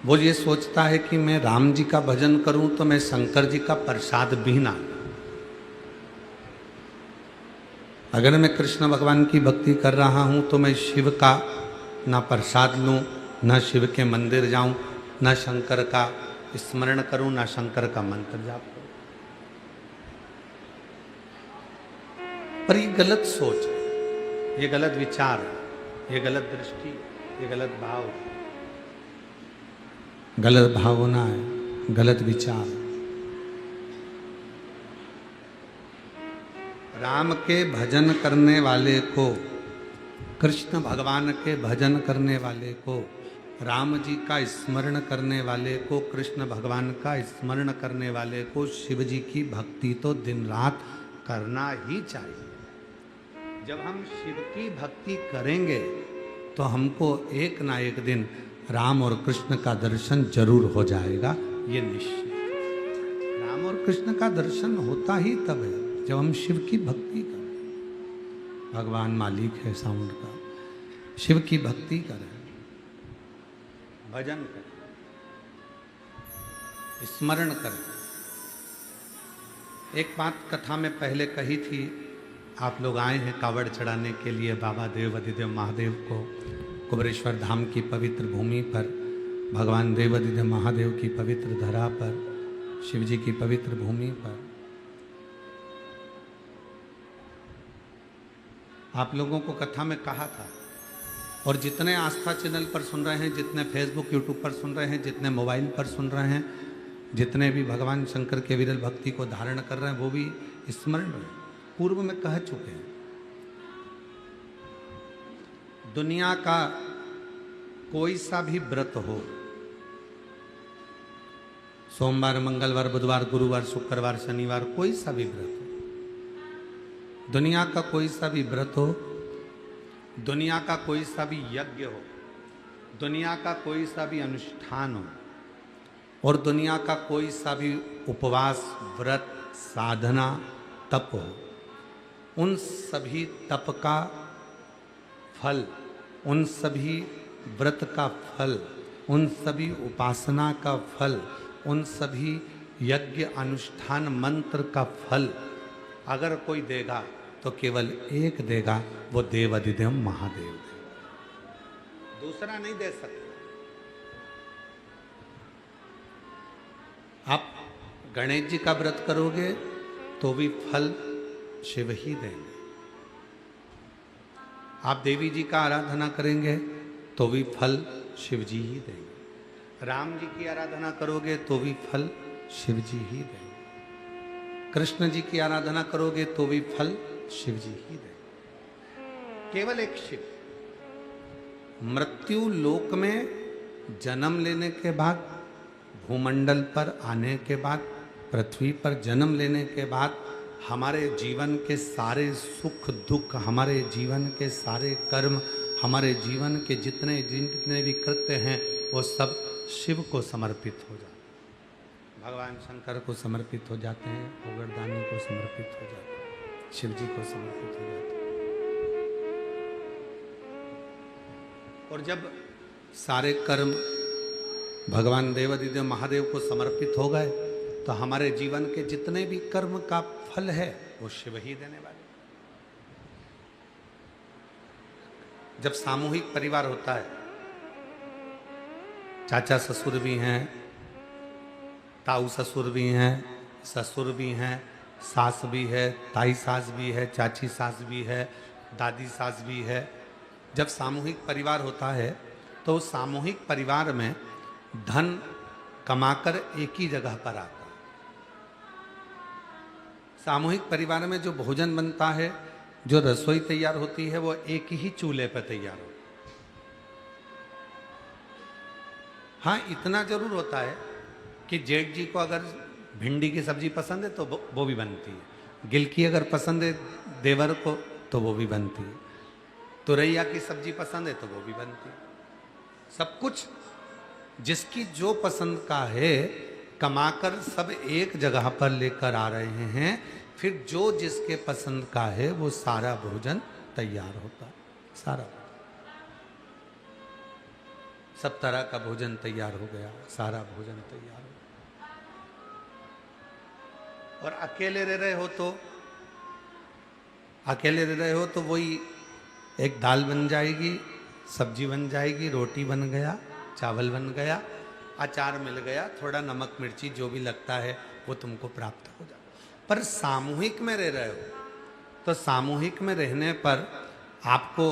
वो ये सोचता है कि मैं राम जी का भजन करूं तो मैं शंकर जी का प्रसाद भी ना लूं। अगर मैं कृष्ण भगवान की भक्ति कर रहा हूं तो मैं शिव का ना प्रसाद लूं, ना शिव के मंदिर जाऊं, ना शंकर का स्मरण करूं, ना शंकर का मंत्र जाप करूं। पर ये गलत सोच है, ये गलत विचार है, ये गलत दृष्टि है, ये गलत भाव है, गलत भावना है, गलत विचार। राम के भजन करने वाले को, कृष्ण भगवान के भजन करने वाले को, राम जी का स्मरण करने वाले को, कृष्ण भगवान का स्मरण करने वाले को शिव जी की भक्ति तो दिन रात करना ही चाहिए। जब हम शिव की भक्ति करेंगे तो हमको एक ना एक दिन राम और कृष्ण का दर्शन जरूर हो जाएगा, ये निश्चित। राम और कृष्ण का दर्शन होता ही तब है जब हम शिव की भक्ति करें। भगवान मालिक है साउंड का, शिव की भक्ति करें, भजन करें, स्मरण करें। एक बात कथा में पहले कही थी, आप लोग आए हैं कावड़ चढ़ाने के लिए बाबा देवाधिदेव महादेव को, कुबरेश्वर धाम की पवित्र भूमि पर, भगवान देवाधिदेव महादेव की पवित्र धरा पर, शिव जी की पवित्र भूमि पर। आप लोगों को कथा में कहा था, और जितने आस्था चैनल पर सुन रहे हैं, जितने फेसबुक यूट्यूब पर सुन रहे हैं, जितने मोबाइल पर सुन रहे हैं, जितने भी भगवान शंकर के विरल भक्ति को धारण कर रहे हैं, वो भी स्मरण में पूर्व में कह चुके हैं। दुनिया का कोई सा भी व्रत हो, सोमवार, मंगलवार, बुधवार, गुरुवार, शुक्रवार, शनिवार, कोई सा भी व्रत हो, दुनिया का कोई सा भी व्रत हो, दुनिया का कोई सा भी यज्ञ हो, दुनिया का कोई सा भी अनुष्ठान हो, और दुनिया का कोई सा भी उपवास, व्रत, साधना, तप हो, उन सभी तप का फल, उन सभी व्रत का फल, उन सभी उपासना का फल, उन सभी यज्ञ अनुष्ठान मंत्र का फल अगर कोई देगा तो केवल एक देगा, वो देवाधिदेव महादेव देगा, दूसरा नहीं दे सकता। आप गणेश जी का व्रत करोगे तो भी फल शिव ही देंगे। आप देवी जी का आराधना करेंगे तो भी फल शिव जी ही देंगे। राम जी की आराधना करोगे तो भी फल शिव जी ही देंगे। कृष्ण जी की आराधना करोगे तो भी फल शिव जी ही देंगे। केवल एक शिव। मृत्यु लोक में जन्म लेने के बाद, भूमंडल पर आने के बाद, पृथ्वी पर जन्म लेने के बाद, हमारे जीवन के सारे सुख दुख, हमारे जीवन के सारे कर्म, हमारे जीवन के जितने भी कृत्य हैं, वो सब शिव को समर्पित हो जाते हैं। भगवान शंकर को समर्पित हो जाते हैं, ओगरदानी को समर्पित हो जाते हैं, शिव जी को समर्पित हो जाते हैं। और जब सारे कर्म भगवान देवाधिदेव महादेव को समर्पित हो गए तो हमारे जीवन के जितने भी कर्म का फल है वो शिव ही देने वाले। जब सामूहिक परिवार होता है, चाचा ससुर भी हैं, ताऊ ससुर भी हैं, ससुर भी हैं, सास भी है, ताई सास भी है, चाची सास भी है, दादी सास भी है। जब सामूहिक परिवार होता है तो उस सामूहिक परिवार में धन कमाकर एक ही जगह पर आता है। सामूहिक परिवार में जो भोजन बनता है, जो रसोई तैयार होती है, वो एक ही चूल्हे पर तैयार होती है। हाँ, इतना जरूर होता है कि जेठ जी को अगर भिंडी की सब्जी पसंद है तो वो भी बनती है, गिलकी अगर पसंद है देवर को तो वो भी बनती है, तुरैया की सब्जी पसंद है तो वो भी बनती है। सब कुछ जिसकी जो पसंद का है कमाकर सब एक जगह पर लेकर आ रहे हैं, फिर जो जिसके पसंद का है वो सारा भोजन तैयार होता है। सारा सब तरह का भोजन तैयार हो गया, सारा भोजन तैयार हो गया। और अकेले रह रहे हो तो वही एक दाल बन जाएगी, सब्जी बन जाएगी, रोटी बन गया, चावल बन गया, अचार मिल गया, थोड़ा नमक मिर्ची जो भी लगता है वो तुमको प्राप्त हो जाए। पर सामूहिक में रह रहे हो तो सामूहिक में रहने पर आपको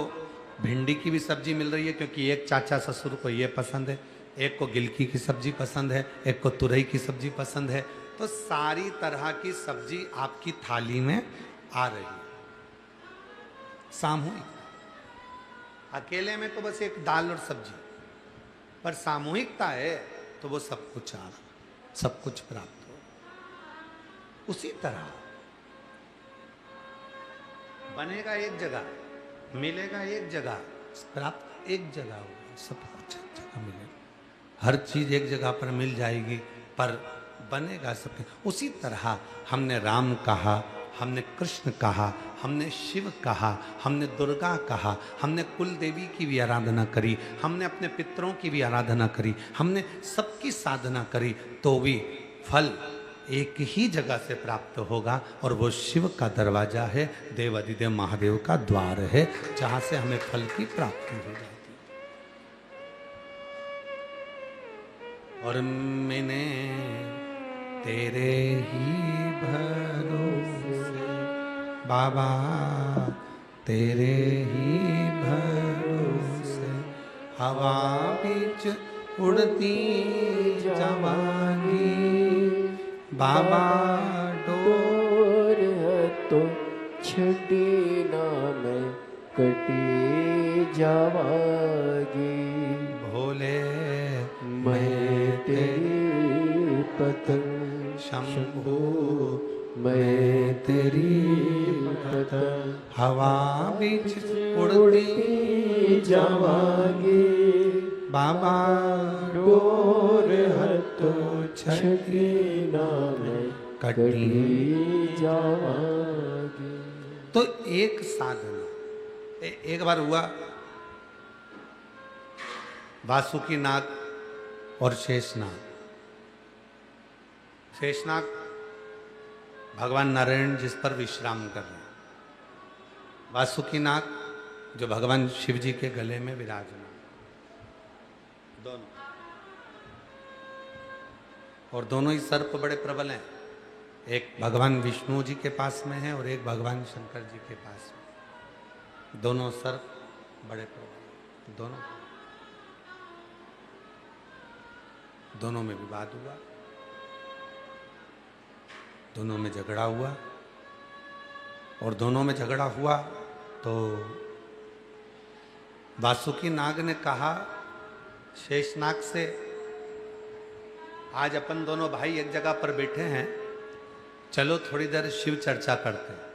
भिंडी की भी सब्जी मिल रही है, क्योंकि एक चाचा ससुर को ये पसंद है, एक को गिलकी की सब्जी पसंद है, एक को तुरई की सब्जी पसंद है, तो सारी तरह की सब्जी आपकी थाली में आ रही है। सामूहिक, अकेले में तो बस एक दाल और सब्जी, पर सामूहिकता है तो वो सब कुछ आ रहा, सब कुछ प्राप्त हो। उसी तरह बनेगा एक जगह, मिलेगा एक जगह, प्राप्त एक जगह होगा, सब कुछ एक जगह मिलेगा, हर चीज एक जगह पर मिल जाएगी, पर बनेगा सब। उसी तरह हमने राम कहा, हमने कृष्ण कहा, हमने शिव कहा, हमने दुर्गा कहा, हमने कुल देवी की भी आराधना करी, हमने अपने पितरों की भी आराधना करी, हमने सबकी साधना करी, तो भी फल एक ही जगह से प्राप्त होगा, और वो शिव का दरवाजा है, देवाधिदेव महादेव का द्वार है, जहां से हमें फल की प्राप्ति हो जाती है। और मैंने तेरे ही भरोसे बाबा, तेरे ही भरोसे हवा बीच उड़ती जवानी, बाबा डोर तो छड़ी ना मैं कटी जावागी, भोले मैं तेरी पतंग शंभू, मैं तेरी पतंग हवा बीच उड़ती जावागी, बाबा डोर तो छड़ी ना मैं कटी जावागी। तो एक साधना, एक बार हुआ वासुकीनाग और शेषनाग। शेषनाग भगवान नारायण जिस पर विश्राम कर रहे हैं, वासुकीनाग जो भगवान शिव जी के गले में विराजमान, दोनों, और दोनों ही सर्प बड़े प्रबल हैं, एक भगवान विष्णु जी के पास में है और एक भगवान शंकर जी के पास में, दोनों सर्प बड़े प्रबल, दोनों में विवाद हुआ, दोनों में झगड़ा हुआ, और दोनों में झगड़ा हुआ तो वासुकी नाग ने कहा शेषनाग से, आज अपन दोनों भाई एक जगह पर बैठे हैं, चलो थोड़ी देर शिव चर्चा करते हैं।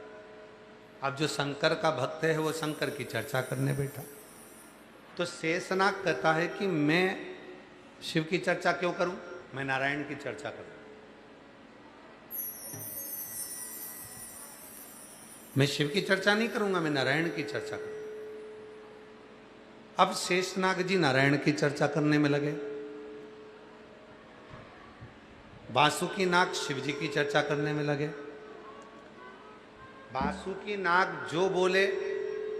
अब जो शंकर का भक्त है वो शंकर की चर्चा करने बैठा, तो शेषनाग कहता है कि मैं शिव की चर्चा क्यों करूं, मैं नारायण की चर्चा करूं, मैं शिव की चर्चा नहीं करूंगा, मैं नारायण की चर्चा करूंगा। अब शेषनाग जी नारायण की चर्चा करने में लगे, वासुकी नाग शिव जी की चर्चा करने में लगे। वासुकी नाग जो बोले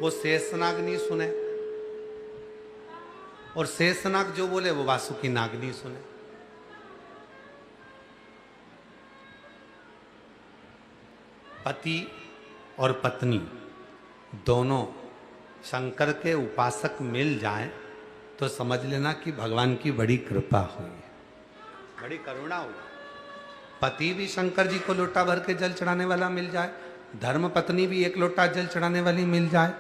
वो शेषनाग नहीं सुने, और शेषनाग जो बोले वो वासुकी नाग नहीं सुने। पति और पत्नी दोनों शंकर के उपासक मिल जाएं तो समझ लेना कि भगवान की बड़ी कृपा हुई है, बड़ी करुणा हुई। पति भी शंकर जी को लोटा भर के जल चढ़ाने वाला मिल जाए, धर्म पत्नी भी एक लोटा जल चढ़ाने वाली मिल जाए,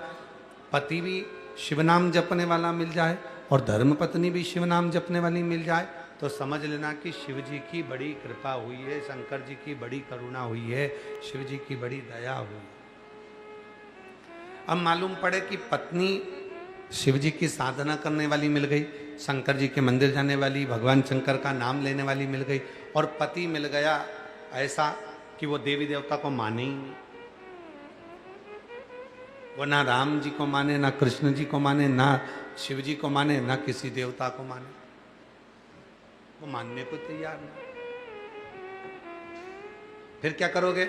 पति भी शिव नाम जपने वाला मिल जाए और धर्म पत्नी भी शिव नाम जपने वाली मिल जाए, तो समझ लेना कि शिव जी की बड़ी कृपा हुई है, शंकर जी की बड़ी करुणा हुई है, शिव जी की बड़ी दया हुई है। अब मालूम पड़े कि पत्नी शिव जी की साधना करने वाली मिल गई, शंकर जी के मंदिर जाने वाली, भगवान शंकर का नाम लेने वाली मिल गई, और पति मिल गया ऐसा कि वो देवी देवता को माने ही नहीं, वो ना राम जी को माने, ना कृष्ण जी को माने, ना शिव जी को माने ना किसी देवता को माने, वो मानने को तैयार नहीं। फिर क्या करोगे?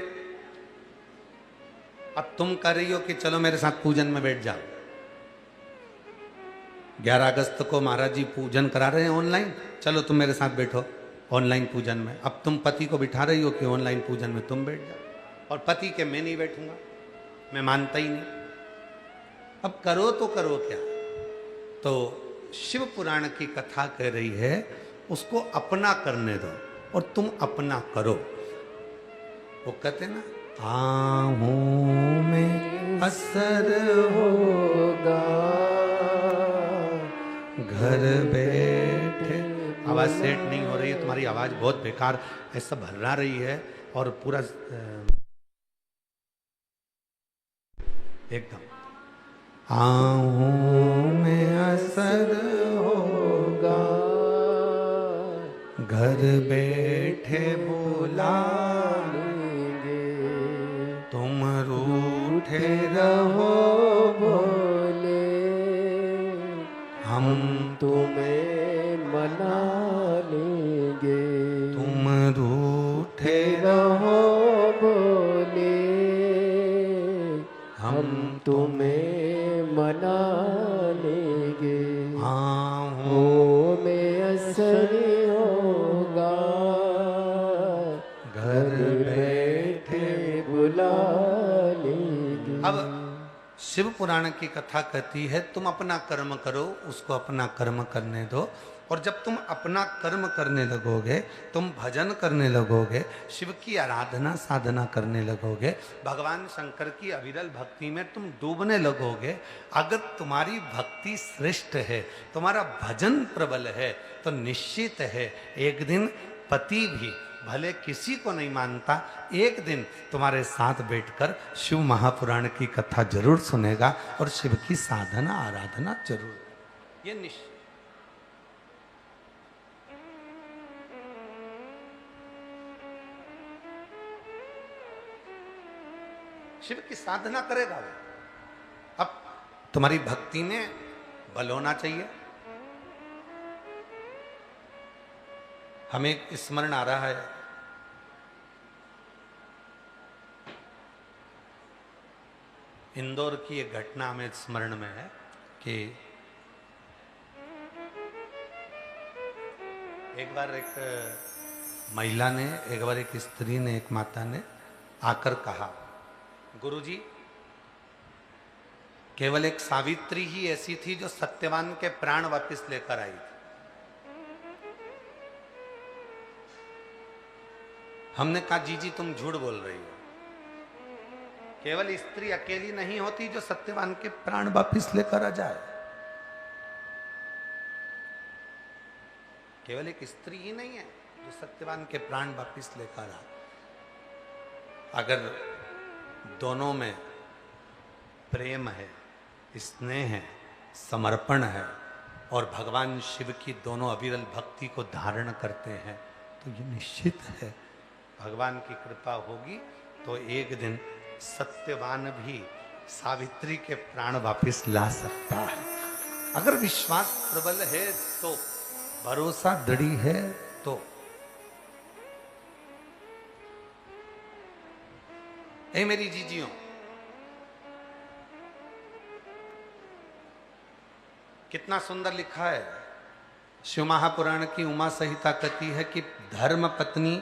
अब तुम कह रही हो कि चलो मेरे साथ पूजन में बैठ जाओ। 11 अगस्त को महाराज जी पूजन करा रहे हैं ऑनलाइन, चलो तुम मेरे साथ बैठो ऑनलाइन पूजन में। अब तुम पति को बिठा रही हो कि ऑनलाइन पूजन में तुम बैठ जाओ, और पति के मैं नहीं बैठूंगा, मैं मानता ही नहीं। अब करो तो करो क्या? तो शिव पुराण की कथा कह रही है उसको अपना करने दो और तुम अपना करो। वो कहते ना, आहूं में असर होगा घर बैठे। आवाज सेट नहीं हो रही है, तुम्हारी आवाज बहुत बेकार ऐसा भर्रा रही है और पूरा एकदम। आहूं में असर होगा घर बैठे बुलाएंगे, तुम रूठे रहो बोले हम तुम्हें मना लेंगे, तुम रूठे रहो बोले हम तुम्हें मना लेंगे। आहूं हो में असर होगा घर बैठे बुला लेंगे। अब शिव पुराण की कथा कहती है तुम अपना कर्म करो, उसको अपना कर्म करने दो। और जब तुम अपना कर्म करने लगोगे, तुम भजन करने लगोगे, शिव की आराधना साधना करने लगोगे, भगवान शंकर की अविरल भक्ति में तुम डूबने लगोगे। अगर तुम्हारी भक्ति श्रेष्ठ है, तुम्हारा भजन प्रबल है, तो निश्चित है एक दिन पति भी भले किसी को नहीं मानता, एक दिन तुम्हारे साथ बैठकर शिव महापुराण की कथा जरूर सुनेगा और शिव की साधना आराधना जरूर, ये निश्चित। शिव की साधना करेगा वो। अब तुम्हारी भक्ति में बल होना चाहिए। हमें एक स्मरण आ रहा है, इंदौर की एक घटना हमें स्मरण में है कि एक बार एक महिला ने, एक बार एक स्त्री ने, एक माता ने आकर कहा, गुरुजी केवल एक सावित्री ही ऐसी थी जो सत्यवान के प्राण वापस लेकर आई थी। हमने कहा जी जी तुम झूठ बोल रही हो, केवल स्त्री अकेली नहीं होती जो सत्यवान के प्राण वापस लेकर आ जाए। केवल एक स्त्री ही नहीं है जो सत्यवान के प्राण वापस लेकर आ। अगर दोनों में प्रेम है, स्नेह है, समर्पण है और भगवान शिव की दोनों अविरल भक्ति को धारण करते हैं, तो ये निश्चित है भगवान की कृपा होगी तो एक दिन सत्यवान भी सावित्री के प्राण वापस ला सकता है। अगर विश्वास प्रबल है तो, भरोसा दृढ़ है तो। ए मेरी जीजियों, कितना सुंदर लिखा है शिव महापुराण की उमा संहिता कहती है कि धर्म पत्नी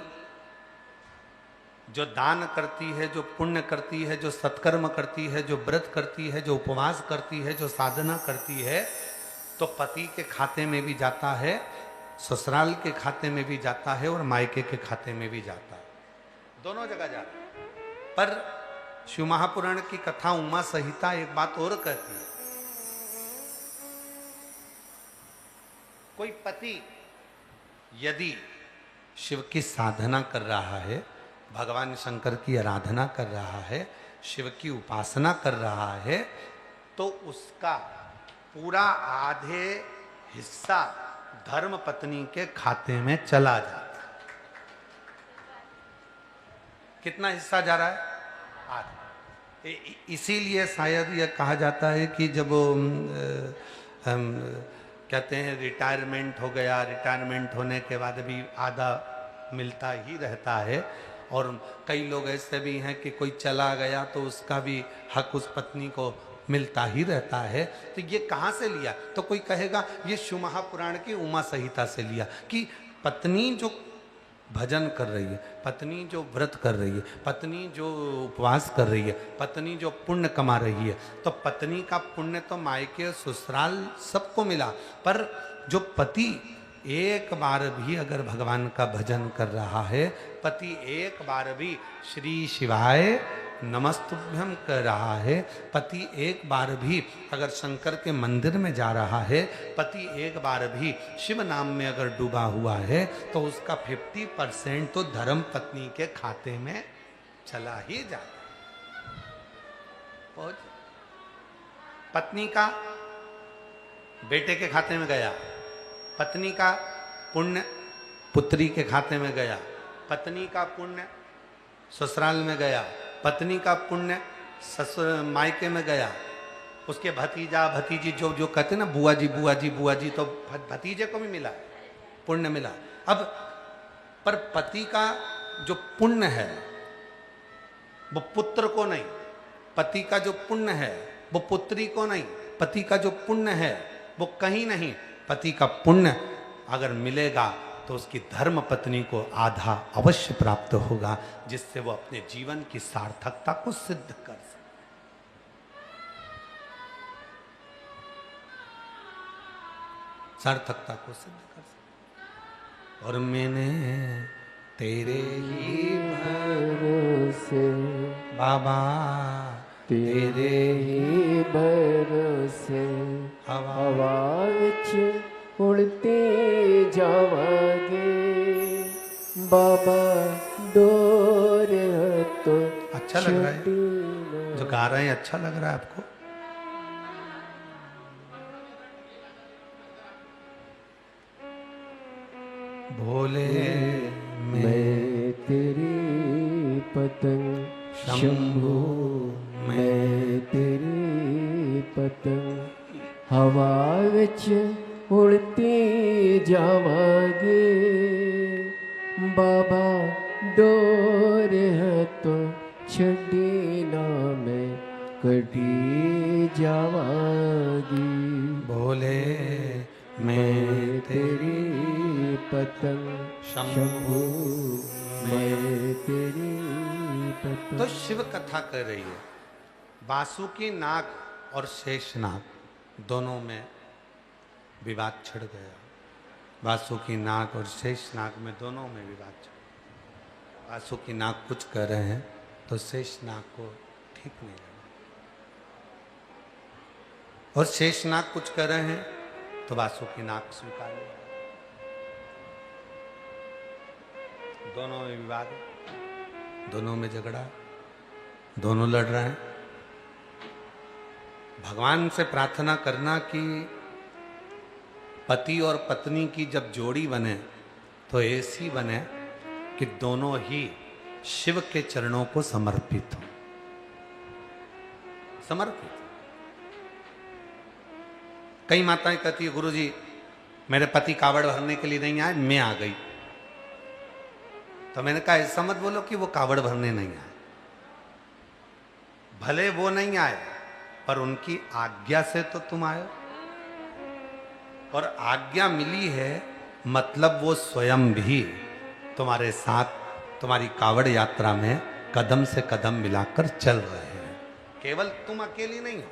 जो दान करती है, जो पुण्य करती है, जो सत्कर्म करती है, जो व्रत करती है, जो उपवास करती है, जो साधना करती है, तो पति के खाते में भी जाता है, ससुराल के खाते में भी जाता है और मायके के खाते में भी जाता है, दोनों जगह जाता है। पर शिव महापुराण की कथा उमा संहिता एक बात और कहती है, कोई पति यदि शिव की साधना कर रहा है, भगवान शंकर की आराधना कर रहा है, शिव की उपासना कर रहा है, तो उसका पूरा आधे हिस्सा धर्म पत्नी के खाते में चला जाता है। कितना हिस्सा जा रहा है? आधा। इसीलिए शायद यह कहा जाता है कि जब हम कहते हैं रिटायरमेंट हो गया, रिटायरमेंट होने के बाद भी आधा मिलता ही रहता है। और कई लोग ऐसे भी हैं कि कोई चला गया तो उसका भी हक उस पत्नी को मिलता ही रहता है। तो ये कहाँ से लिया? तो कोई कहेगा ये शिव महापुराण की उमा संहिता से लिया, कि पत्नी जो भजन कर रही है, पत्नी जो व्रत कर रही है, पत्नी जो उपवास कर रही है, पत्नी जो पुण्य कमा रही है, तो पत्नी का पुण्य तो मायके ससुराल सबको मिला। पर जो पति एक बार भी अगर भगवान का भजन कर रहा है, पति एक बार भी श्री शिवाय नमस्तुभ्यम कर रहा है, पति एक बार भी अगर शंकर के मंदिर में जा रहा है, पति एक बार भी शिव नाम में अगर डूबा हुआ है, तो उसका 50% तो धर्म पत्नी के खाते में चला ही जाता है। पत्नी का बेटे के खाते में गया, पत्नी का पुण्य पुत्री के खाते में गया, पत्नी का पुण्य ससुराल में गया, पत्नी का पुण्य ससुर मायके में गया, उसके भतीजा भतीजी जो जो कहते ना बुआ जी बुआ जी बुआ जी, तो भतीजे को भी मिला, पुण्य मिला। अब पर पति का जो पुण्य है वो पुत्र को नहीं, पति का जो पुण्य है वो पुत्री को नहीं, पति का जो पुण्य है वो कहीं नहीं। पति का पुण्य अगर मिलेगा तो उसकी धर्म पत्नी को आधा अवश्य प्राप्त होगा, जिससे वो अपने जीवन की सार्थकता को सिद्ध कर सके। सार्थकता को सिद्ध कर सके। और मैंने तेरे ही भरोसे बाबा, तेरे ही भरोसे हवा विच उड़ते जावांगे बाबा, डोर तो अच्छा लग रहा है जो गा रहे हैं, अच्छा लग रहा है आपको? भोले मैं तेरी पतंग शंभू, मैं तेरी पतंग हवा विच उड़ती जावांगे बाबा, डोर है तो छड़ी ना मैं कटी जावांगी। भोले मैं तेरी पतंग शंभू, मैं तेरी पतंग। तो शिव कथा कर रही है, वासुकी नाग और शेषनाग दोनों में विवाद छिड़ गया। वासुकी नाग और शेषनाग में दोनों में विवाद छिड़ गया। वासुकी नाग कुछ कर रहे हैं तो शेषनाग को ठीक नहीं लगा, और शेषनाग कुछ कर रहे हैं तो वासुकी नाग स्वीकार लिया। दोनों में विवाद, दोनों में झगड़ा, दोनों लड़ रहे हैं। भगवान से प्रार्थना करना कि पति और पत्नी की जब जोड़ी बने तो ऐसी बने कि दोनों ही शिव के चरणों को समर्पित हो। समर्पित। कई माताएं कहती है गुरुजी मेरे पति कावड़ भरने के लिए नहीं आए, मैं आ गई। तो मैंने कहा ऐसा मत बोलो कि वो कावड़ भरने नहीं आए, भले वो नहीं आए पर उनकी आज्ञा से तो तुम आए, और आज्ञा मिली है मतलब वो स्वयं भी तुम्हारे साथ तुम्हारी कावड़ यात्रा में कदम से कदम मिलाकर चल रहे हैं। केवल तुम अकेली नहीं हो।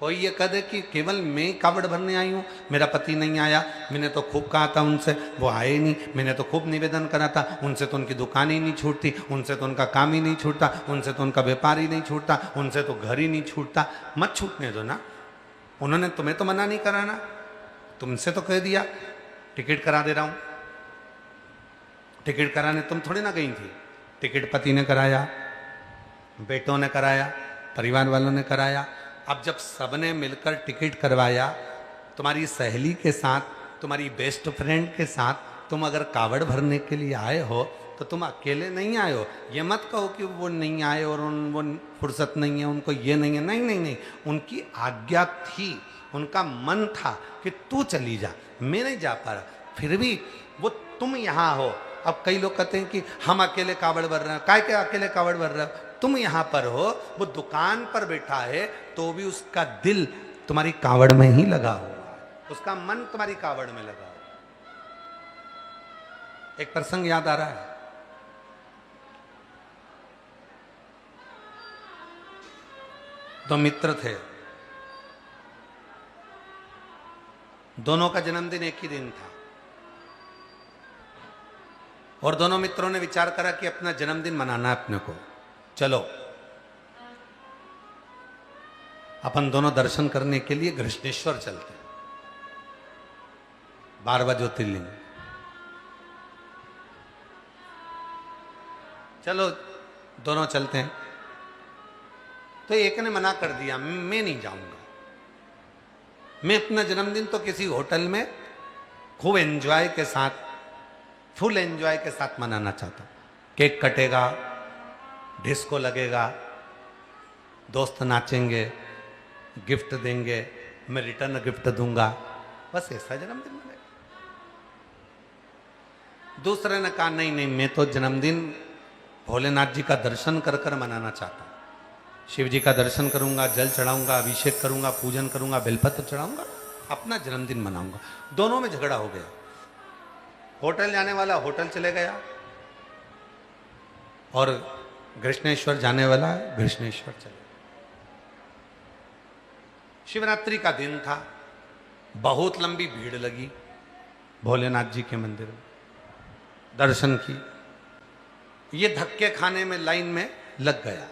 कोई ये कह दे कि केवल मैं कावड़ भरने आई हूँ, मेरा पति नहीं आया, मैंने तो खूब कहा था उनसे, वो आए नहीं, मैंने तो खूब निवेदन करा था, उनसे तो उनकी दुकान ही नहीं छूटती, उनसे तो उनका काम ही नहीं छूटता, उनसे तो उनका व्यापार ही नहीं छूटता, उनसे तो घर ही नहीं छूटता। मत छूटने दो ना, उन्होंने तुम्हें तो मना नहीं कराना, तुमसे तो कह दिया टिकट करा दे रहा हूँ। टिकट कराने तुम थोड़ी ना गई थी, टिकट पति ने कराया, बेटों ने कराया, परिवार वालों ने कराया। अब जब सबने मिलकर टिकट करवाया, तुम्हारी सहेली के साथ, तुम्हारी बेस्ट फ्रेंड के साथ तुम अगर कावड़ भरने के लिए आए हो तो तुम अकेले नहीं आए हो। ये मत कहो कि वो नहीं आए और वो फुर्सत नहीं है, उनको ये नहीं है। नहीं नहीं नहीं, उनकी आज्ञा थी उनका मन था कि तू चली जा, मैं नहीं जा पा रहा, फिर भी वो तुम यहाँ हो। अब कई लोग कहते हैं कि हम अकेले कावड़ भर रहे हैं, काय के अकेले कावड़ भर रहे हो, तुम यहाँ पर हो, वो दुकान पर बैठा है तो भी उसका दिल तुम्हारी कावड़ में ही लगा हुआ है, उसका मन तुम्हारी कावड़ में लगा हुआ। एक प्रसंग याद आ रहा है, दो मित्र थे, दोनों का जन्मदिन एक ही दिन था और दोनों मित्रों ने विचार करा कि अपना जन्मदिन मनाना है अपने को, चलो अपन दोनों दर्शन करने के लिए घृष्णेश्वर चलते हैं, 12 ज्योतिर्लिंग, चलो दोनों चलते हैं। तो एक ने मना कर दिया, मैं नहीं जाऊंगा, मैं अपना जन्मदिन तो किसी होटल में खूब एंजॉय के साथ, फुल एंजॉय के साथ मनाना चाहता हूं। केक कटेगा, डिस्को लगेगा, दोस्त नाचेंगे, गिफ्ट देंगे, मैं रिटर्न गिफ्ट दूंगा, बस ऐसा जन्मदिन मनाएगा। दूसरे ने कहा नहीं नहीं, मैं तो जन्मदिन भोलेनाथ जी का दर्शन कर कर मनाना चाहता हूं, शिव जी का दर्शन करूंगा, जल चढ़ाऊंगा, अभिषेक करूंगा, पूजन करूंगा, बेलपत्र चढ़ाऊंगा, अपना जन्मदिन मनाऊंगा। दोनों में झगड़ा हो गया, होटल जाने वाला होटल चले गया और घृष्णेश्वर जाने वाला घृष्णेश्वर चले गया। शिवरात्रि का दिन था, बहुत लंबी भीड़ लगी भोलेनाथ जी के मंदिर में, दर्शन की, ये धक्के खाने में लाइन में लग गया।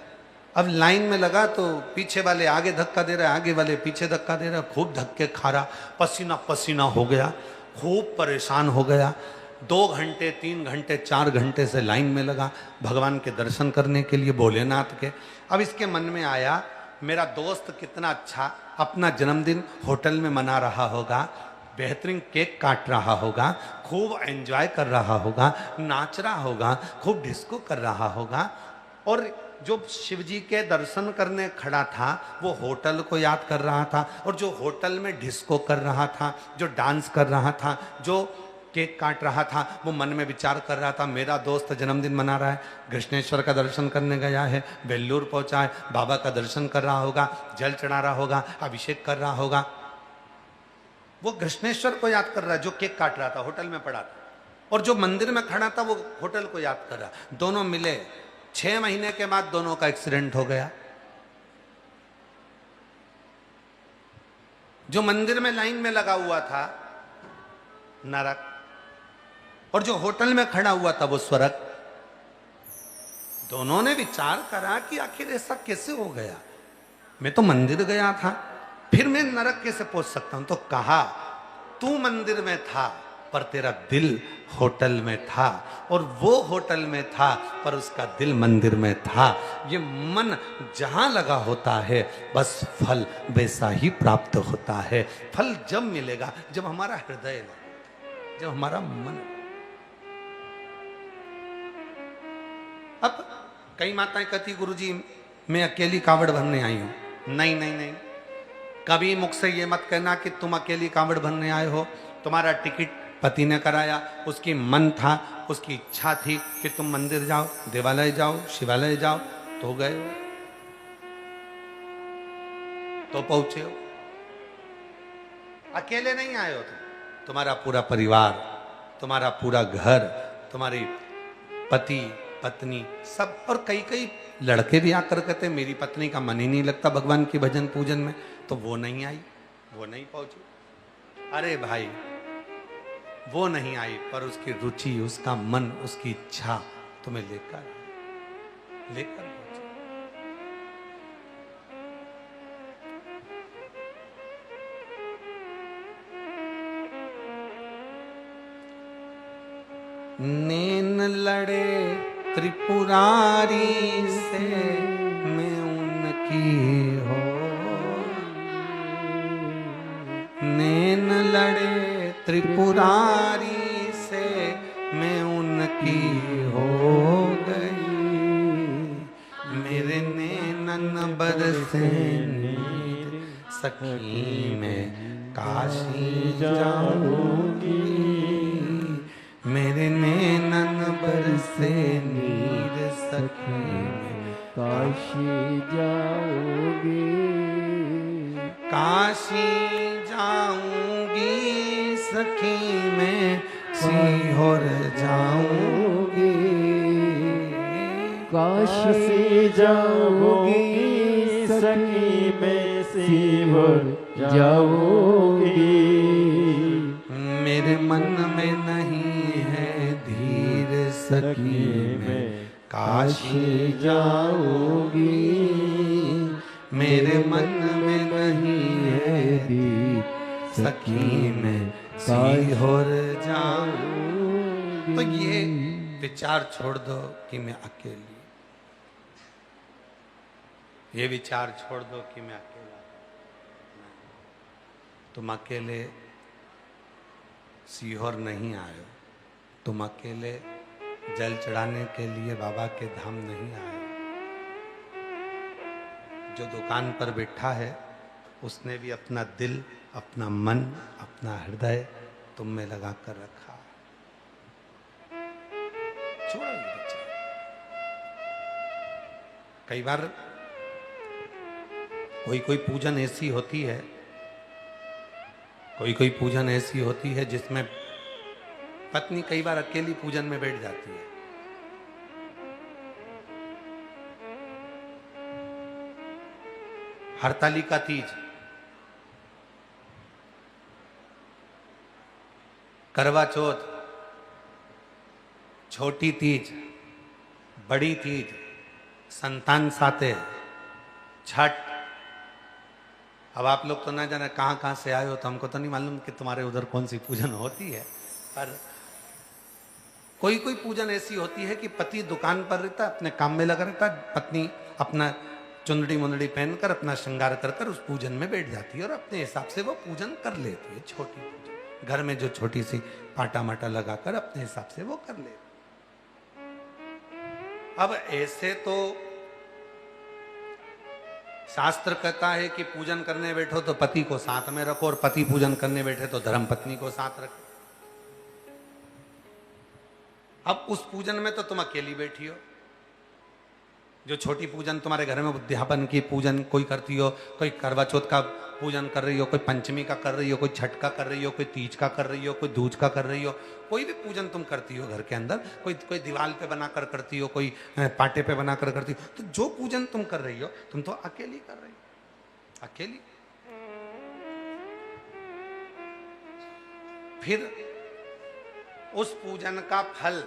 अब लाइन में लगा तो पीछे वाले आगे धक्का दे रहे, आगे वाले पीछे धक्का दे रहे, खूब धक्के खा रहा, पसीना पसीना हो गया, खूब परेशान हो गया। 2 घंटे 3 घंटे 4 घंटे से लाइन में लगा भगवान के दर्शन करने के लिए, भोलेनाथ के। अब इसके मन में आया, मेरा दोस्त कितना अच्छा अपना जन्मदिन होटल में मना रहा होगा, बेहतरीन केक काट रहा होगा, खूब एंजॉय कर रहा होगा, नाच रहा होगा, खूब डिस्को कर रहा होगा, और जो शिव जी के दर्शन करने खड़ा था वो होटल को याद कर रहा था, और जो होटल में डिस्को कर रहा था, जो डांस कर रहा था, जो केक काट रहा था, वो मन में विचार कर रहा था, मेरा दोस्त जन्मदिन मना रहा है, कृष्णेश्वर का दर्शन करने गया है, बेल्लूर पहुंचा है, बाबा का दर्शन कर रहा होगा, जल चढ़ा रहा होगा, अभिषेक कर रहा होगा। वो कृष्णेश्वर को याद कर रहा है जो केक काट रहा था, होटल में पड़ा था, और जो मंदिर में खड़ा था वो होटल को याद कर रहा। दोनों मिले, 6 महीने के बाद दोनों का एक्सीडेंट हो गया। जो मंदिर में लाइन में लगा हुआ था नरक, और जो होटल में खड़ा हुआ था वो स्वर्ग। दोनों ने विचार करा कि आखिर ऐसा कैसे हो गया, मैं तो मंदिर गया था, फिर मैं नरक कैसे पहुंच सकता हूं। तो कहा, तू मंदिर में था पर तेरा दिल होटल में था, और वो होटल में था पर उसका दिल मंदिर में था। ये मन जहां लगा होता है बस फल वैसा ही प्राप्त होता है। फल जब मिलेगा जब हमारा हृदय लगे, जब हमारा मन। अब कई माताएं कहती, गुरुजी मैं अकेली कावड़ भरने आई हूं। नहीं नहीं नहीं, कभी मुख से ये मत कहना कि तुम अकेली कावड़ भरने आए हो। तुम्हारा टिकट पति ने कराया, उसकी मन था, उसकी इच्छा थी कि तुम मंदिर जाओ, देवालय जाओ, शिवालय जाओ, तो गए हो, तो पहुंचे हो। अकेले नहीं आए हो तुम, तुम्हारा पूरा परिवार, तुम्हारा पूरा घर, तुम्हारी पति पत्नी सब, और कई कई लड़के भी आकर कहते मेरी पत्नी का मन ही नहीं लगता भगवान की भजन पूजन में, तो वो नहीं आई, वो नहीं पहुंची। अरे भाई, वो नहीं आई पर उसकी रुचि, उसका मन, उसकी इच्छा तुम्हें लेकर पहुंची। नैन लड़े त्रिपुरारी से मैं उनकी हो, नैन लड़े त्रिपुरारी से मैं उनकी हो गई, मेरे नैनन बरसे नीर सखी मैं काशी जाऊंगी, मेरे नैनन बरसे नीर सखी मैं काशी जाऊंगी, काशी जाऊंगी सखी मैं सीहोर जाऊंगी, काशी जाऊंगी सखी मैं सीहोर जाऊंगी, मेरे मन में नहीं है धीर सखी मैं काशी जाऊंगी, मेरे मन में नहीं है धीर सखी मैं सीहोर जाऊं। तो ये विचार छोड़ दो कि मैं अकेली, ये विचार छोड़ दो कि मैं अकेला। तुम अकेले सीहोर नहीं आए हो, तुम अकेले जल चढ़ाने के लिए बाबा के धाम नहीं आए। जो दुकान पर बैठा है उसने भी अपना दिल, अपना मन, अपना हृदय तुम में लगा कर रखा। छोड़ो ये बच्चे। कई बार कोई पूजन ऐसी होती है, कोई पूजन ऐसी होती है जिसमें पत्नी कई बार अकेली पूजन में बैठ जाती है। हरतालिका तीज, करवा चौथ, छोटी तीज, बड़ी तीज, संतान साते, छठ। अब आप लोग तो ना जाने कहाँ कहाँ से आए हो, तो हमको तो नहीं मालूम कि तुम्हारे उधर कौन सी पूजन होती है, पर कोई पूजन ऐसी होती है कि पति दुकान पर रहता है, अपने काम में लगा रहता है, पत्नी अपना चुंदड़ी मुंदड़ी पहनकर अपना श्रृंगार कर कर उस पूजन में बैठ जाती है और अपने हिसाब से वो पूजन कर लेती है। छोटी पूजन घर में जो छोटी सी पाटा माटा लगाकर अपने हिसाब से वो कर लेती। अब ऐसे तो शास्त्र कहता है कि पूजन करने बैठो तो पति को साथ में रखो, और पति पूजन करने बैठे तो धर्म पत्नी को साथ रखो। अब उस पूजन में तो तुम अकेली बैठी हो। जो छोटी पूजन तुम्हारे घर में उद्यापन की पूजन कोई करती हो, कोई करवा चौथ का पूजन कर रही हो, कोई पंचमी का कर रही हो, कोई छठ का कर रही हो, कोई तीज का कर रही हो, कोई दूज का कर रही हो, कोई भी पूजन तुम करती हो घर के अंदर, कोई दीवाल पे बनाकर करती हो, कोई पाटे पे बनाकर करती हो, तो जो पूजन तुम कर रही हो तुम तो अकेली कर रही हो, अकेली। फिर उस पूजन का फल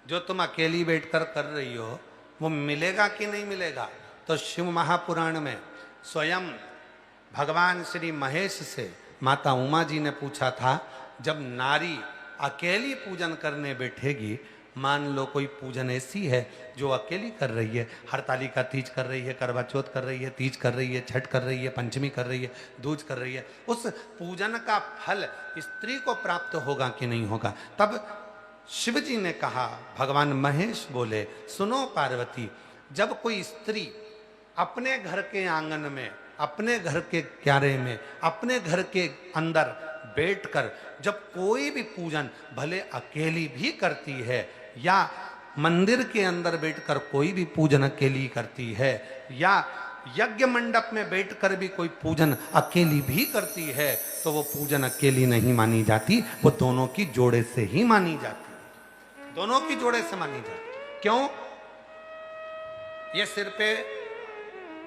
जो तुम अकेली बैठकर कर रही हो वो मिलेगा कि नहीं मिलेगा? तो शिव महापुराण में स्वयं भगवान श्री महेश से माता उमा जी ने पूछा था, जब नारी अकेली पूजन करने बैठेगी, मान लो कोई पूजन ऐसी है जो अकेली कर रही है, हरतालिका तीज कर रही है, करवा चौथ कर रही है, तीज कर रही है, छठ कर रही है, पंचमी कर रही है, दूज कर रही है, उस पूजन का फल स्त्री को प्राप्त होगा कि नहीं होगा? तब शिव जी ने कहा, भगवान महेश बोले, सुनो पार्वती, जब कोई स्त्री अपने घर के आंगन में, अपने घर के क्यारे में, अपने घर के अंदर बैठकर जब कोई भी पूजन भले अकेली भी करती है, या मंदिर के अंदर बैठकर कोई भी पूजन अकेली करती है, या यज्ञ मंडप में बैठकर भी कोई पूजन अकेली भी करती है, तो वो पूजन अकेली नहीं मानी जाती, वो दोनों की जोड़े से ही मानी जाती, दोनों की जोड़े से मानी जाती। क्यों? ये सिर पे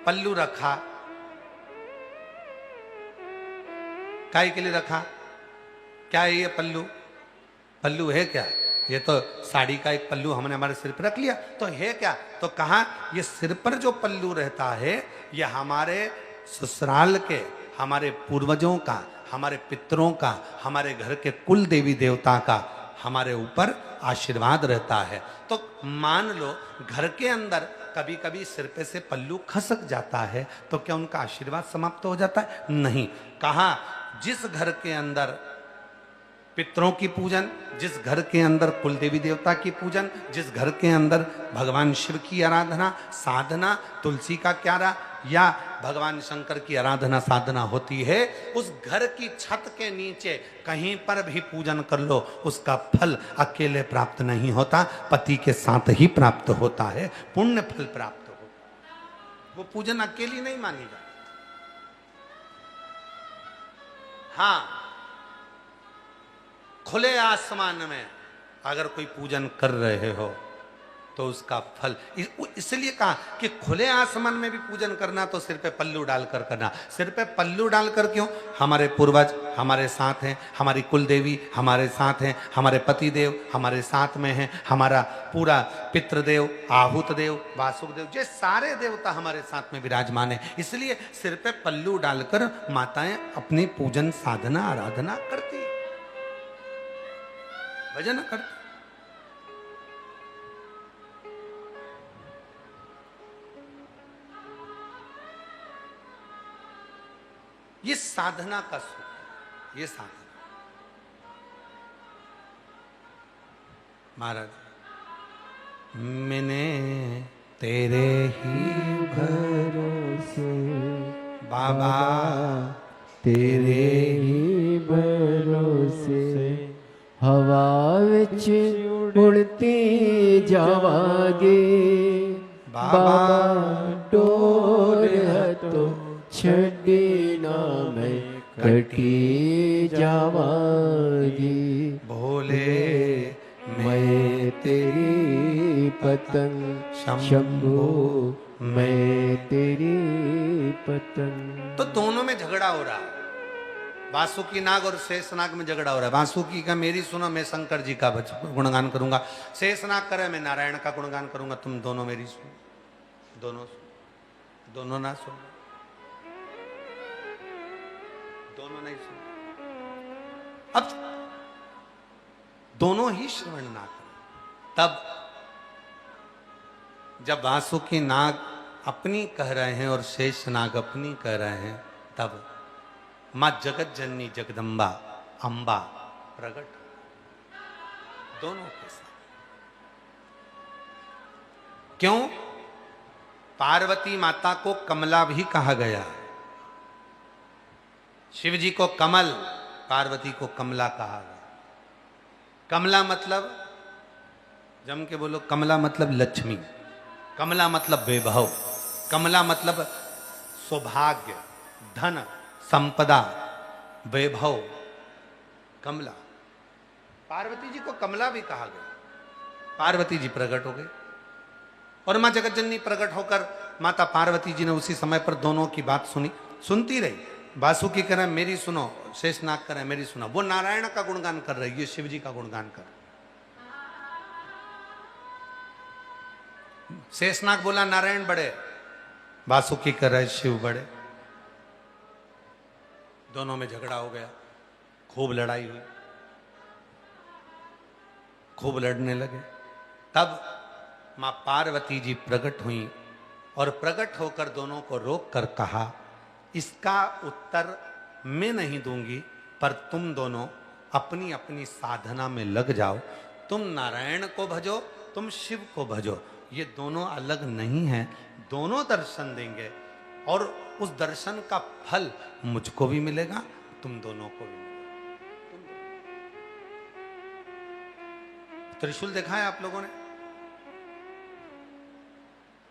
पल्लू रखा, काय के लिए रखा? क्या है ये पल्लू? पल्लू है क्या? ये तो साड़ी का एक पल्लू हमने हमारे सिर पर रख लिया, तो है क्या? तो कहा ये सिर पर जो पल्लू रहता है ये हमारे ससुराल के, हमारे पूर्वजों का, हमारे पितरों का, हमारे घर के कुल देवी देवता का हमारे ऊपर आशीर्वाद रहता है। तो मान लो घर के अंदर कभी कभी सिर पे से पल्लू खसक जाता है, तो क्या उनका आशीर्वाद समाप्त हो जाता है? नहीं। कहा जिस घर के अंदर पितरों की पूजन, जिस घर के अंदर कुल देवी देवता की पूजन, जिस घर के अंदर भगवान शिव की आराधना साधना, तुलसी का क्यारा या भगवान शंकर की आराधना साधना होती है, उस घर की छत के नीचे कहीं पर भी पूजन कर लो, उसका फल अकेले प्राप्त नहीं होता, पति के साथ ही प्राप्त होता है, पुण्य फल प्राप्त होता है। वो पूजन अकेली नहीं मानी जाती। हाँ, खुले आसमान में अगर कोई पूजन कर रहे हो तो उसका फल, इसलिए कहा कि खुले आसमान में भी पूजन करना तो सिर पे पल्लू डालकर करना। सिर पे पल्लू डालकर क्यों? हमारे पूर्वज हमारे साथ हैं, हमारी कुल देवी हमारे साथ हैं, हमारे पति देव हमारे साथ में हैं, हमारा पूरा पितृदेव, आहूत देव, वासुक देव, ये सारे देवता हमारे साथ में विराजमान है। इसलिए सिर पे पल्लू डालकर माताएं अपनी पूजन साधना आराधना करती, भजन करती। ये साधना का सुख, ये साधना। महाराज, मैंने तेरे ही भरोसे बाबा तेरे ही भरोसे हवा विच उड़ती जावांगे बाबा डोर हथों छड़ी ना मैं कटी जावांगी भोले मैं तेरी पतंग शंभो मैं तेरी पतंग। तो दोनों में झगड़ा हो रहा है, वासुकी नाग और शेषनाग में झगड़ा हो रहा है। वासुकी का मेरी सुनो, मैं शंकर जी का गुणगान करूंगा, शेषनाग करे मैं नारायण का गुणगान करूंगा, तुम दोनों मेरी सुनो, दोनों ना सुनो, दोनों नहीं सुनो। अब दोनों ही श्रवण ना करें, तब जब वासुकी नाग अपनी कह रहे हैं और शेष नाग अपनी कह रहे हैं, तब मां जगत जननी जगदम्बा अंबा प्रकट दोनों के साथ। क्यों? पार्वती माता को कमला भी कहा गया है, शिव जी को कमल, पार्वती को कमला कहा गया। कमला मतलब, जम के बोलो, कमला मतलब लक्ष्मी, कमला मतलब वैभव, कमला मतलब सौभाग्य, धन, संपदा, वैभव, कमला। पार्वती जी को कमला भी कहा गया। पार्वती जी प्रकट हो गई और मां जगतजननी प्रकट होकर माता पार्वती जी ने उसी समय पर दोनों की बात सुनी, सुनती रही। वासुकी कह रहे मेरी सुनो, शेषनाग कह रहे मेरी सुनो। वो नारायण का गुणगान कर रही है, शिव जी का गुणगान कर। शेषनाग बोला नारायण बड़े, वासुकी कह रहे शिव बड़े। दोनों में झगड़ा हो गया, खूब लड़ाई हुई, खूब लड़ने लगे। तब मां पार्वती जी प्रकट हुई और प्रकट होकर दोनों को रोक कर कहा, इसका उत्तर मैं नहीं दूंगी, पर तुम दोनों अपनी अपनी साधना में लग जाओ। तुम नारायण को भजो, तुम शिव को भजो, ये दोनों अलग नहीं हैं, दोनों दर्शन देंगे और उस दर्शन का फल मुझको भी मिलेगा, तुम दोनों को भी मिलेगा। त्रिशूल देखा है आप लोगों ने?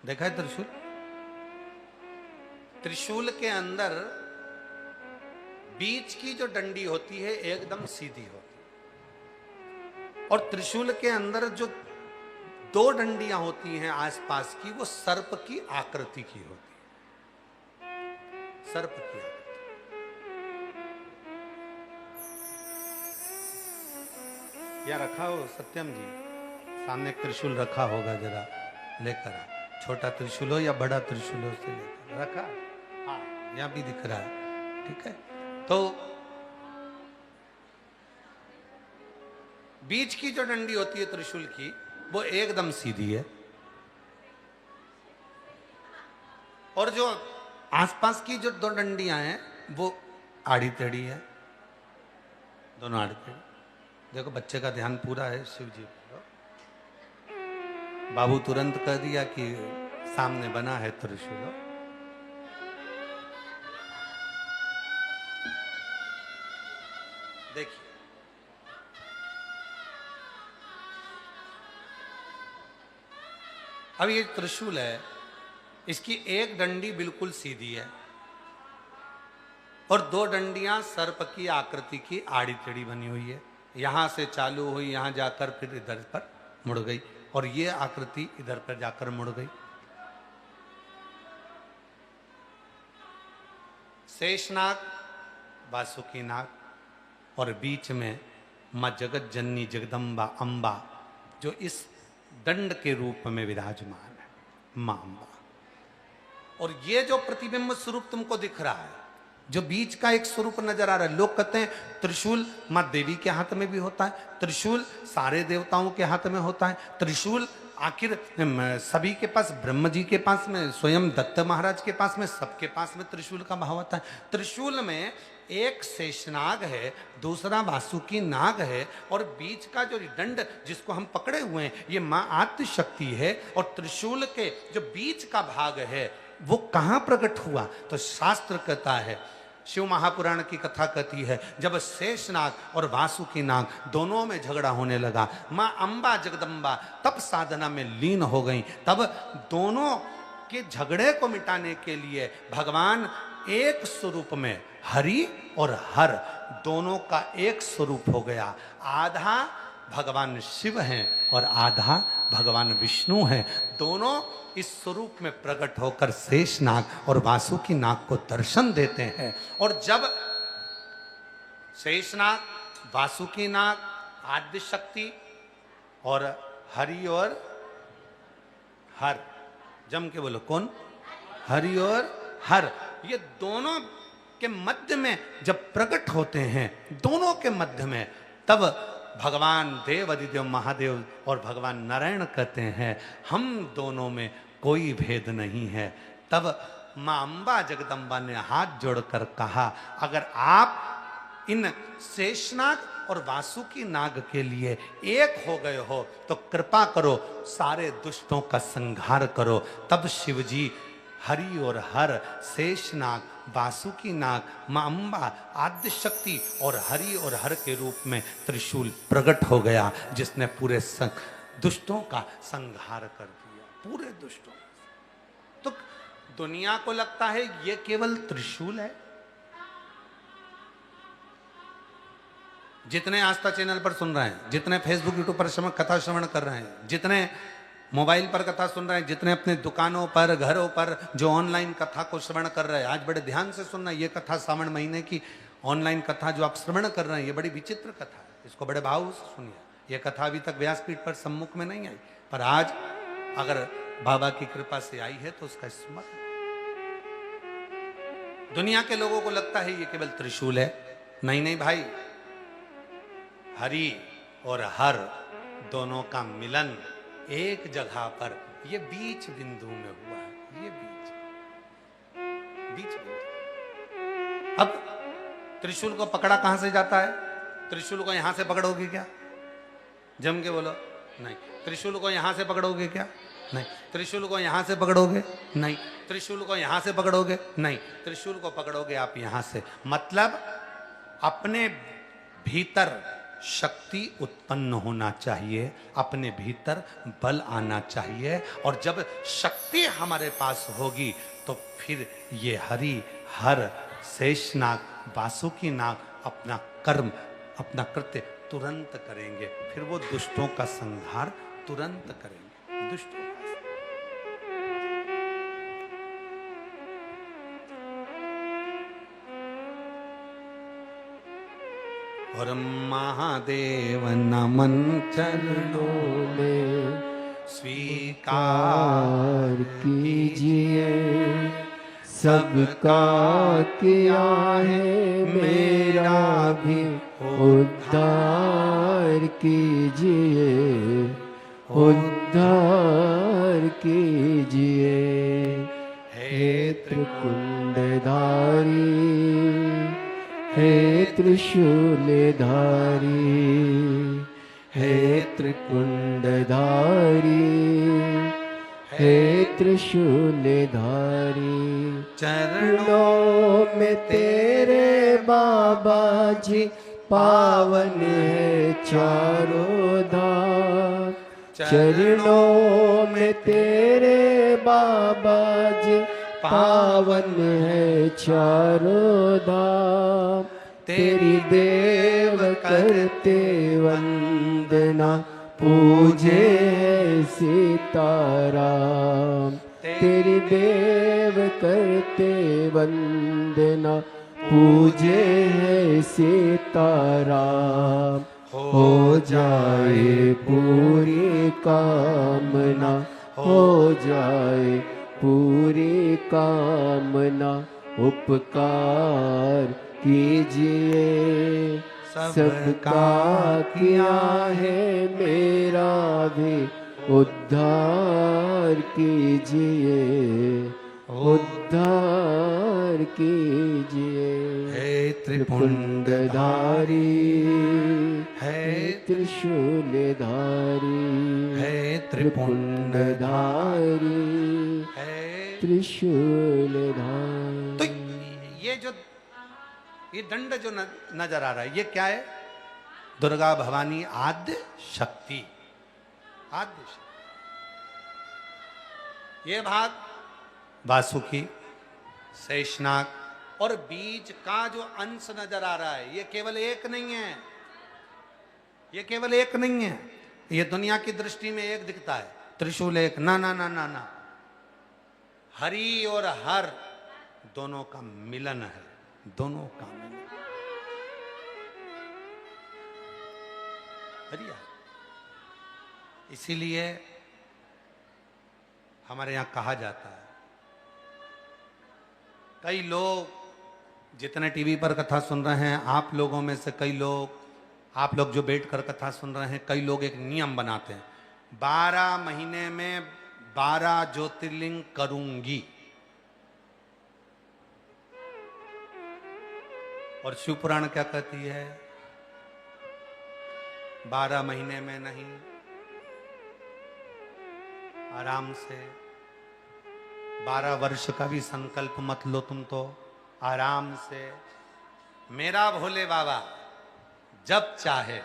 देखा है त्रिशूल? त्रिशूल के अंदर बीच की जो डंडी होती है एकदम सीधी होती है, और त्रिशूल के अंदर जो दो डंडियां होती हैं आसपास की, वो सर्प की आकृति की होती है, सर्प की आकृति। या रखा हो सत्यम जी सामने त्रिशूल रखा होगा, जरा लेकर आ। छोटा त्रिशूल हो या बड़ा त्रिशूल हो, उसे लेकर रखा। हाँ, यहां भी दिख रहा है, ठीक है। तो बीच की जो डंडी होती है त्रिशूल की, वो एकदम सीधी है, और जो आसपास की जो दो डंडियां हैं वो आड़ी टेढ़ी है, दोनों आड़ी टेढ़ी। देखो बच्चे का ध्यान पूरा है शिव जी पर। बाबू तुरंत कह दिया कि सामने बना है त्रिशूल। देखिए अब ये त्रिशूल है, इसकी एक डंडी बिल्कुल सीधी है और दो डंडियां सर्प की आकृति की आड़ी टेढ़ी बनी हुई है। यहां से चालू हुई, यहां जाकर फिर इधर पर मुड़ गई और ये आकृति इधर पर जाकर मुड़ गई। शेषनाग, वासुकी नाग और बीच में मां जगत जननी जगदम्बा अम्बा जो इस दंड के रूप में विराजमान है, मां अम्बा। और ये जो प्रतिबिंब स्वरूप तुमको दिख रहा है, जो बीच का एक स्वरूप नजर आ रहा है, लोग कहते हैं त्रिशूल मां देवी के हाथ में भी होता है, त्रिशूल सारे देवताओं के हाथ में होता है, त्रिशूल आखिर सभी के पास, ब्रह्म जी के पास में, स्वयं दत्त महाराज के पास में, सबके पास में त्रिशूल का भाव होता है। त्रिशूल में एक शेषनाग है, दूसरा वासुकी नाग है और बीच का जो दंड जिसको हम पकड़े हुए हैं ये मां आद्य शक्ति है। और त्रिशूल के जो बीच का भाग है वो कहां प्रकट हुआ? तो शास्त्र कहता है, शिव महापुराण की कथा कहती है, जब शेषनाग और वासुकी नाग दोनों में झगड़ा होने लगा, मां अंबा जगदम्बा तब साधना में लीन हो गई। तब दोनों के झगड़े को मिटाने के लिए भगवान एक स्वरूप में, हरि और हर दोनों का एक स्वरूप हो गया। आधा भगवान शिव हैं और आधा भगवान विष्णु हैं। दोनों इस स्वरूप में प्रकट होकर शेषनाग और वासुकी नाग को दर्शन देते हैं। और जब शेषनाग, वासुकी नाग, आद्य शक्ति और हरि और हर, जम के बोलो कौन? हरि और हर, ये दोनों के मध्य में जब प्रकट होते हैं, दोनों के मध्य में, तब भगवान देव अधिदेव महादेव और भगवान नारायण कहते हैं हम दोनों में कोई भेद नहीं है। तब मां अंबा जगदम्बा ने हाथ जोड़कर कहा, अगर आप इन शेषनाग और वासुकी नाग के लिए एक हो गए हो तो कृपा करो सारे दुष्टों का संहार करो। तब शिवजी हरि और हर, शेषनाग, वासुकी नाग, मां अंबा, आद्य शक्ति और हरि और हर के रूप में त्रिशूल प्रकट हो गया, जिसने पूरे दुष्टों का संहार कर दिया, पूरे दुष्टों। तो दुनिया को लगता है ये केवल त्रिशूल है। जितने आस्था चैनल पर सुन रहे हैं, जितने फेसबुक यूट्यूब पर कथा श्रवण कर रहे हैं, जितने मोबाइल पर कथा सुन रहे हैं, जितने अपने दुकानों पर, घरों पर जो ऑनलाइन कथा को श्रवण कर रहे हैं, आज बड़े ध्यान से सुनना, ये कथा श्रावण महीने की ऑनलाइन कथा जो आप श्रवण कर रहे हैं, ये बड़ी विचित्र कथा है, इसको बड़े भाव से सुनिए। ये कथा अभी तक व्यासपीठ पर सम्मुख में नहीं आई, पर आज अगर बाबा की कृपा से आई है तो उसका स्मरण। दुनिया के लोगों को लगता है ये केवल त्रिशूल है। नहीं नहीं भाई, हरि और हर दोनों का मिलन एक जगह पर, ये बीच बिंदु में हुआ है, ये बीच बिंदु। अब त्रिशूल को पकड़ा कहां से जाता है? त्रिशूल को यहां से पकड़ोगे क्या? जम के बोलो नहीं। त्रिशूल को यहां से पकड़ोगे क्या? नहीं। त्रिशूल को यहां से पकड़ोगे? नहीं। त्रिशूल को यहां से पकड़ोगे? नहीं। त्रिशूल को पकड़ोगे आप यहां से, मतलब अपने भीतर शक्ति उत्पन्न होना चाहिए, अपने भीतर बल आना चाहिए। और जब शक्ति हमारे पास होगी तो फिर ये हरि हर, शेषनाग, वासुकी नाग अपना कर्म, अपना कृत्य तुरंत करेंगे, फिर वो दुष्टों का संहार तुरंत करेंगे। दुष्टों और महादेव नमन चरणों में स्वीकार कीजिए, सबका किया है मेरा भी उद्धार कीजिए, उद्धार कीजिए। हे त्रिकुंडधारी, हे त्रिशूलधारी, हे त्रिकुंडधारी, हे त्रिशूलधारी। चरणों में तेरे बाबा जी पावन है चारों धाम। चरणों में तेरे बाबा जी पावन है चारों धाम। तेरी देव करते वंदना, पूजे सीताराम। तेरी देव करते वंदना, पूजे है सीताराम। हो जाए पूरी कामना, हो जाए पूरी कामना। उपकार कीजिए सबका किया है, मेरा भी उद्धार कीजिए, उद्धार कीजिए। हे त्रिपुंडधारी, हे त्रिशूलधारी, हे त्रिपुंडधारी, हे त्रिशूलधारी। तो ये दंड जो नजर आ रहा है, ये क्या है? दुर्गा भवानी आद्य शक्ति, आद्य शक्ति। ये भाग वासुकी, शेषनाग और बीज का जो अंश नजर आ रहा है, ये केवल एक नहीं है, ये केवल एक नहीं है। ये दुनिया की दृष्टि में एक दिखता है, त्रिशूल एक, ना ना ना ना ना। हरि और हर दोनों का मिलन है, दोनों का मिलन। हरि हर। इसीलिए हमारे यहां कहा जाता है, कई लोग जितने टीवी पर कथा सुन रहे हैं, आप लोगों में से कई लोग, आप लोग जो बैठकर कथा सुन रहे हैं, कई लोग एक नियम बनाते हैं, 12 महीने में 12 ज्योतिर्लिंग करूंगी। और शिव पुराण क्या कहती है? 12 महीने में नहीं, आराम से 12 वर्ष का भी संकल्प मत लो तुम, तो आराम से मेरा भोले बाबा जब चाहे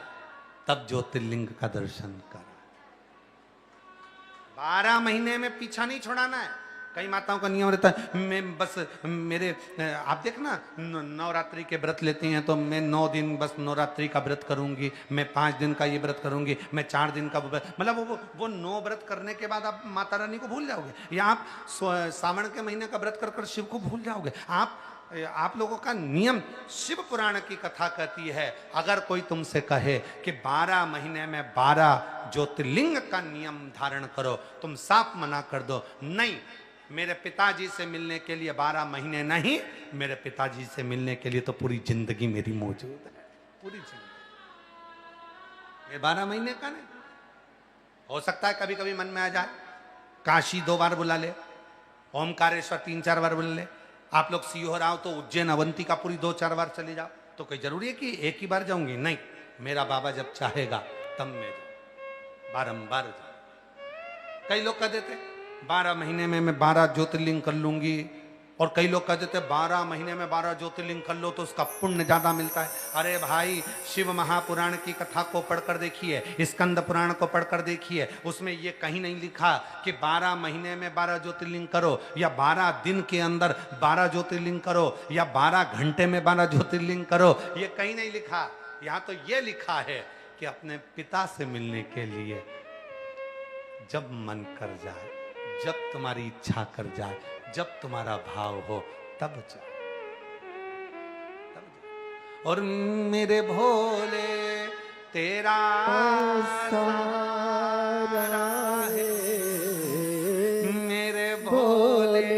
तब ज्योतिर्लिंग का दर्शन कर। 12 महीने में पीछा नहीं छुड़ाना है। कई माताओं का नियम रहता है, मैं बस मेरे, आप देखना नवरात्रि के व्रत लेती हैं, तो मैं 9 दिन बस नवरात्रि का व्रत करूंगी, मैं 5 दिन का ये व्रत करूंगी, मैं 4 दिन का व्रत, मतलब वो 9 व्रत करने के बाद आप माता रानी को भूल जाओगे, या आप सावन के महीने का व्रत कर कर शिव को भूल जाओगे। आप लोगों का नियम, शिव पुराण की कथा कहती है, अगर कोई तुमसे कहे कि 12 महीने में 12 ज्योतिर्लिंग का नियम धारण करो, तुम साफ मना कर दो, नहीं, मेरे पिताजी से मिलने के लिए 12 महीने नहीं, मेरे पिताजी से मिलने के लिए तो पूरी जिंदगी मेरी मौजूद है, पूरी जिंदगी। ये 12 महीने का नहीं। हो सकता है कभी कभी मन में आ जाए, काशी 2 बार बुला ले, ओमकारेश्वर 3-4 बार बुला ले, आप लोग सीहोर आओ तो उज्जैन अवंतिका पूरी 2-4 बार चले जाओ, तो कोई जरूरी है कि एक ही बार जाऊंगी? नहीं, मेरा बाबा जब चाहेगा तब मैं जाऊं, बारंबार जाऊं। कई लोग कह देते 12 महीने में मैं 12 ज्योतिर्लिंग कर लूंगी, और कई लोग कह देते 12 महीने में 12 ज्योतिर्लिंग कर लो तो उसका पुण्य ज्यादा मिलता है। अरे भाई, शिव महापुराण की कथा को पढ़कर देखिए, स्कंद पुराण को पढ़कर देखिए, उसमें ये कहीं नहीं लिखा कि 12 महीने में 12 ज्योतिर्लिंग करो, या 12 दिन के अंदर 12 ज्योतिर्लिंग करो, या 12 घंटे में 12 ज्योतिर्लिंग करो, ये कहीं नहीं लिखा। यहाँ तो ये लिखा है कि अपने पिता से मिलने के लिए जब मन कर जाए, जब तुम्हारी इच्छा कर जाए, जब तुम्हारा भाव हो, तब जाओ, तब जाओ। और मेरे भोले तेरा सहारा है, मेरे भोले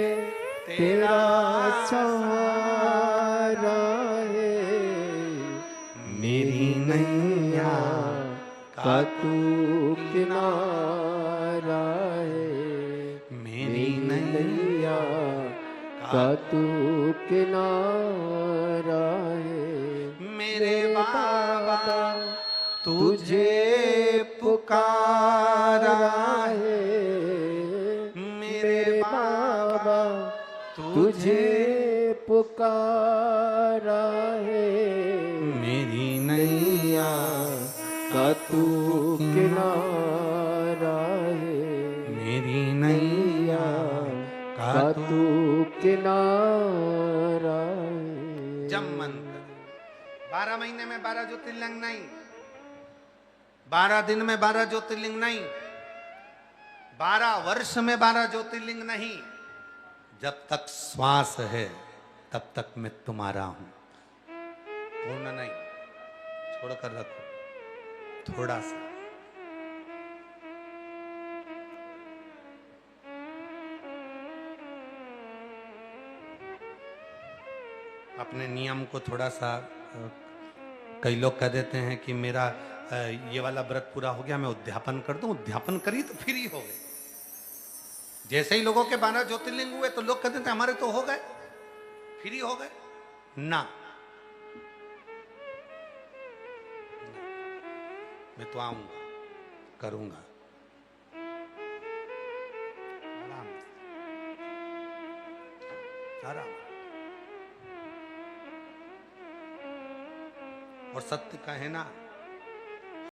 तेरा सहारा है, मेरी नैया का तू किनारा है, मेरी नैया का तू किनारा है। मेरे बाबा तुझे 12 ज्योतिर्लिंग नहीं, 12 दिन में 12 ज्योतिर्लिंग नहीं, 12 वर्ष में 12 ज्योतिर्लिंग नहीं। जब तक श्वास है तब तक मैं तुम्हारा हूं। पूर्ण नहीं, छोड़कर रखो थोड़ा सा। अपने नियम को थोड़ा सा, कई लोग कह देते हैं कि मेरा ये वाला व्रत पूरा हो गया, मैं उद्यापन कर दूं। उद्यापन करी तो फिर ही हो गए। जैसे ही लोगों के 12 ज्योतिर्लिंग हुए तो लोग कहते थे हमारे तो हो गए, फिर ही हो गए ना। मैं तो आऊंगा, करूंगा। आराम आराम। और सत्य का है ना,